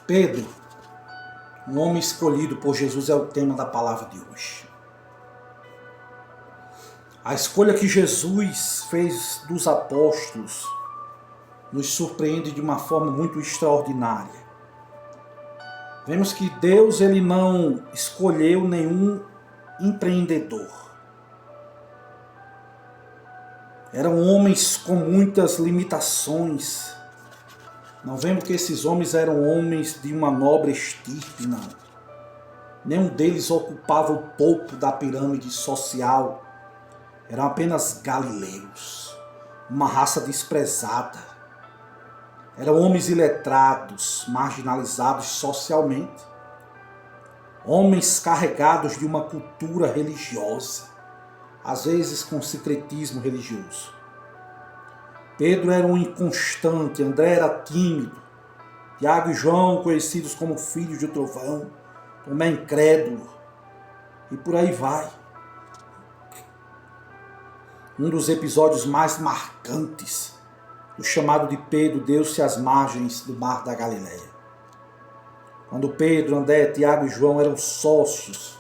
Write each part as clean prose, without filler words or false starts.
Pedro, um homem escolhido por Jesus, é o tema da palavra de hoje. A escolha que Jesus fez dos apóstolos nos surpreende de uma forma muito extraordinária. Vemos que Deus ele não escolheu nenhum empreendedor. Eram homens com muitas limitações. Não vemos que esses homens eram homens de uma nobre estirpe, não. Nenhum deles ocupava o topo da pirâmide social. Eram apenas galileus, uma raça desprezada. Eram homens iletrados, marginalizados socialmente. Homens carregados de uma cultura religiosa, às vezes com secretismo religioso. Pedro era um inconstante, André era tímido, Tiago e João, conhecidos como filhos de trovão, Tomé incrédulo, e por aí vai. Um dos episódios mais marcantes do chamado de Pedro deu-se às margens do mar da Galileia. Quando Pedro, André, Tiago e João eram sócios,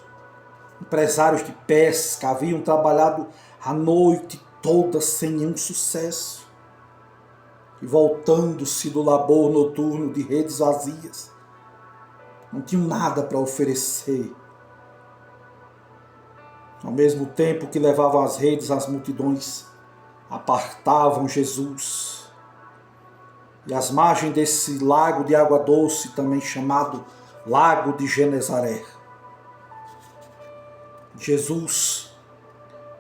empresários de pesca, haviam trabalhado a noite toda sem nenhum sucesso. E voltando-se do labor noturno de redes vazias, não tinham nada para oferecer. Ao mesmo tempo que levavam as redes, as multidões apartavam Jesus. E às margens desse lago de água doce, também chamado Lago de Genezaré, Jesus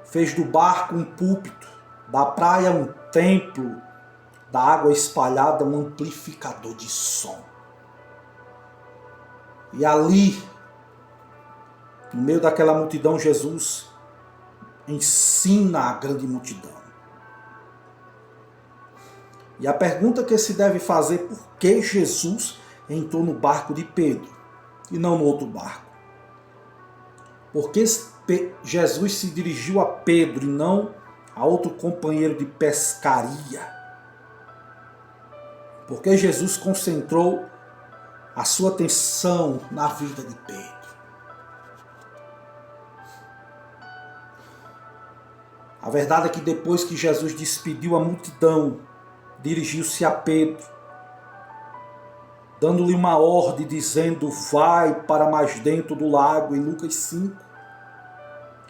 fez do barco um púlpito, da praia um templo, da água espalhada um amplificador de som. E ali, no meio daquela multidão, Jesus ensina a grande multidão. E a pergunta que se deve fazer: por que Jesus entrou no barco de Pedro e não no outro barco? Por que Jesus se dirigiu a Pedro e não a outro companheiro de pescaria? Por que Jesus concentrou a sua atenção na vida de Pedro? A verdade é que depois que Jesus despediu a multidão, dirigiu-se a Pedro, dando-lhe uma ordem, dizendo: vai para mais dentro do lago, em Lucas 5,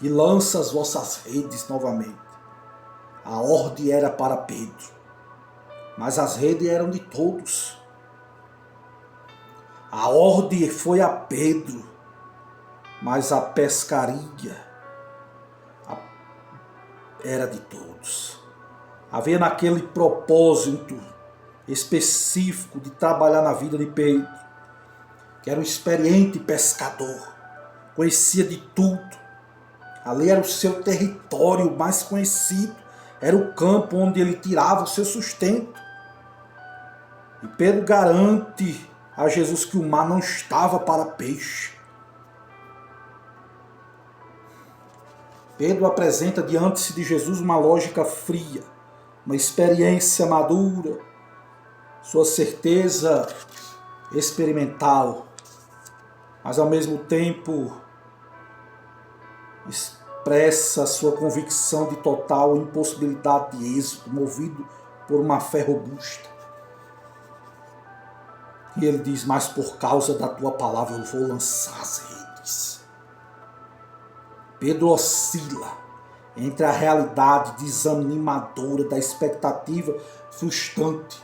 e lança as vossas redes novamente. A ordem era para Pedro, mas as redes eram de todos. A ordem foi a Pedro, mas a pescaria era de todos. Havia naquele propósito específico de trabalhar na vida de Pedro, que era um experiente pescador, conhecia de tudo. Ali era o seu território mais conhecido, era o campo onde ele tirava o seu sustento. E Pedro garante a Jesus que o mar não estava para peixe. Pedro apresenta diante de Jesus uma lógica fria, uma experiência madura, sua certeza experimental, mas ao mesmo tempo expressa sua convicção de total impossibilidade de êxito, movido por uma fé robusta. E ele diz: mas por causa da tua palavra eu vou lançar as redes. Pedro oscila entre a realidade desanimadora da expectativa frustrante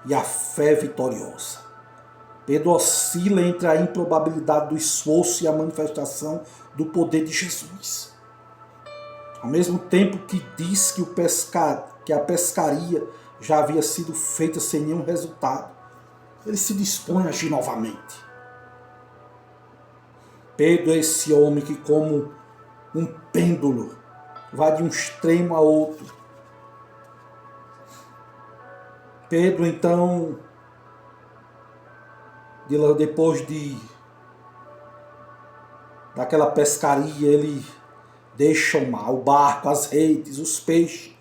e a fé vitoriosa. Pedro oscila entre a improbabilidade do esforço e a manifestação do poder de Jesus. Ao mesmo tempo que diz que a pescaria já havia sido feita sem nenhum resultado, ele se dispõe a agir novamente. Pedro é esse homem que, como um pêndulo, vai de um extremo a outro. Pedro, então, depois daquela pescaria, ele deixa o mar, o barco, as redes, os peixes,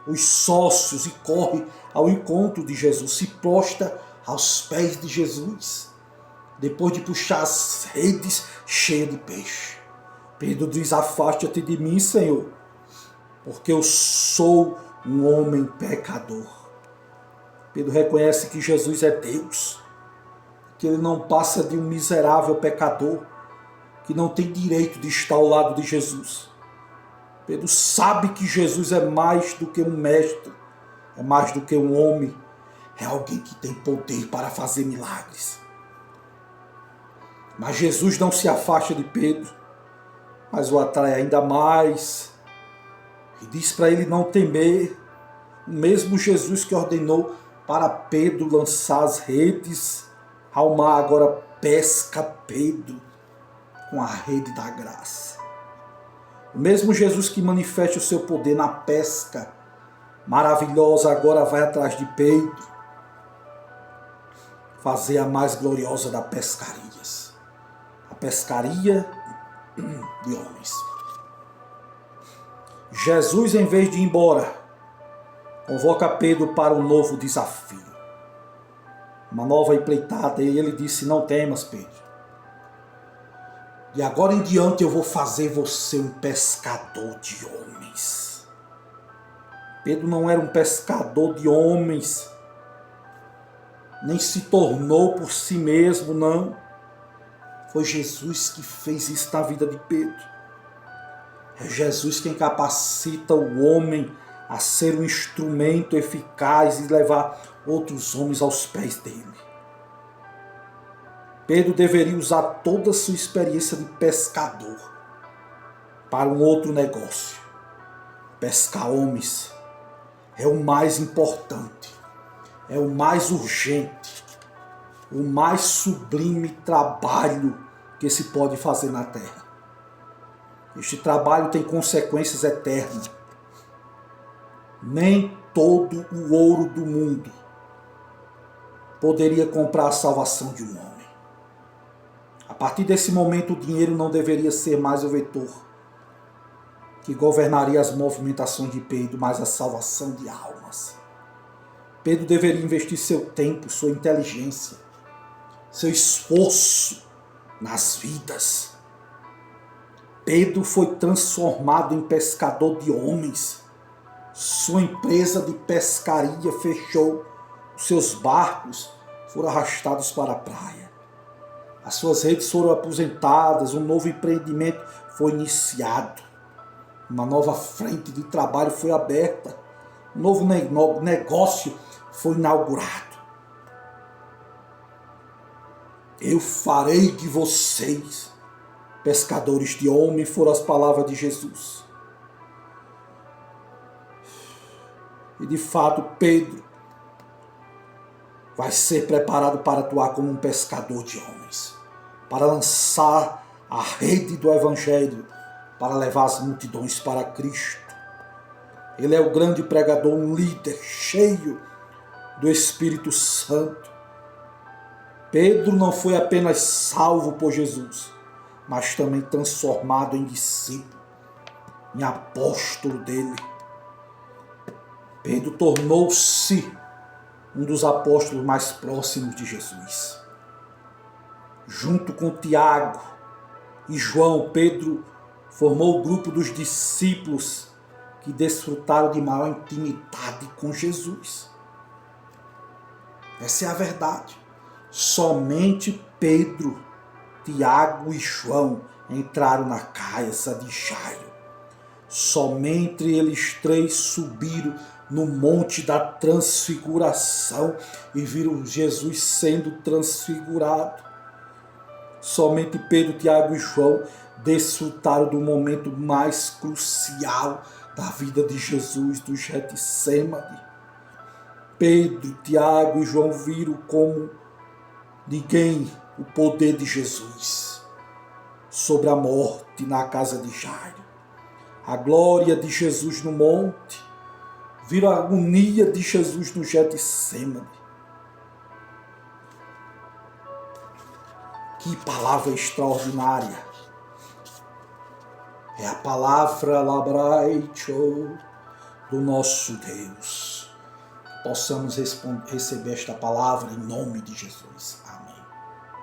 os sócios e corre ao encontro de Jesus, se prostra aos pés de Jesus, depois de puxar as redes cheias de peixe. Pedro diz: afasta-te de mim, Senhor, porque eu sou um homem pecador. Pedro reconhece que Jesus é Deus, que ele não passa de um miserável pecador, que não tem direito de estar ao lado de Jesus. Pedro sabe que Jesus é mais do que um mestre, é mais do que um homem, é alguém que tem poder para fazer milagres. Mas Jesus não se afasta de Pedro, mas o atrai ainda mais e diz para ele não temer. O mesmo Jesus que ordenou para Pedro lançar as redes ao mar, agora pesca Pedro com a rede da graça. O mesmo Jesus que manifesta o seu poder na pesca maravilhosa, agora vai atrás de Pedro fazer a mais gloriosa das pescarias, a pescaria de homens. Jesus, em vez de ir embora, convoca Pedro para um novo desafio, uma nova empreitada, e ele disse: não temas, Pedro, de agora em diante eu vou fazer você um pescador de homens. Pedro não era um pescador de homens, nem se tornou por si mesmo, não. Foi Jesus que fez isso na vida de Pedro. É Jesus quem capacita o homem a ser um instrumento eficaz e levar outros homens aos pés dele. Pedro deveria usar toda a sua experiência de pescador para um outro negócio. Pescar homens é o mais importante, é o mais urgente, o mais sublime trabalho que se pode fazer na terra. Este trabalho tem consequências eternas. Nem todo o ouro do mundo poderia comprar a salvação de um homem. A partir desse momento, o dinheiro não deveria ser mais o vetor que governaria as movimentações de Pedro, mas a salvação de almas. Pedro deveria investir seu tempo, sua inteligência, seu esforço nas vidas. Pedro foi transformado em pescador de homens. Sua empresa de pescaria fechou, os seus barcos foram arrastados para a praia. As suas redes foram aposentadas, um novo empreendimento foi iniciado. Uma nova frente de trabalho foi aberta. Um novo negócio foi inaugurado. Eu farei de vocês pescadores de homens, foram as palavras de Jesus. E de fato, Pedro vai ser preparado para atuar como um pescador de homens, para lançar a rede do Evangelho, para levar as multidões para Cristo. Ele é o grande pregador, um líder cheio do Espírito Santo. Pedro não foi apenas salvo por Jesus, mas também transformado em discípulo, em apóstolo dele. Pedro tornou-se um dos apóstolos mais próximos de Jesus. Junto com Tiago e João, Pedro formou o grupo dos discípulos que desfrutaram de maior intimidade com Jesus. Essa é a verdade. Somente Pedro, Tiago e João entraram na casa de Jairo. Somente eles três subiram no monte da transfiguração e viram Jesus sendo transfigurado. Somente Pedro, Tiago e João desfrutaram do momento mais crucial da vida de Jesus, do Getsêmani. Pedro, Tiago e João viram como ninguém o poder de Jesus sobre a morte na casa de Jairo. A glória de Jesus no monte, viram a agonia de Jesus no Getsêmani. Que palavra extraordinária! É a palavra labraito do nosso Deus. possamos receber esta palavra em nome de Jesus. Amém.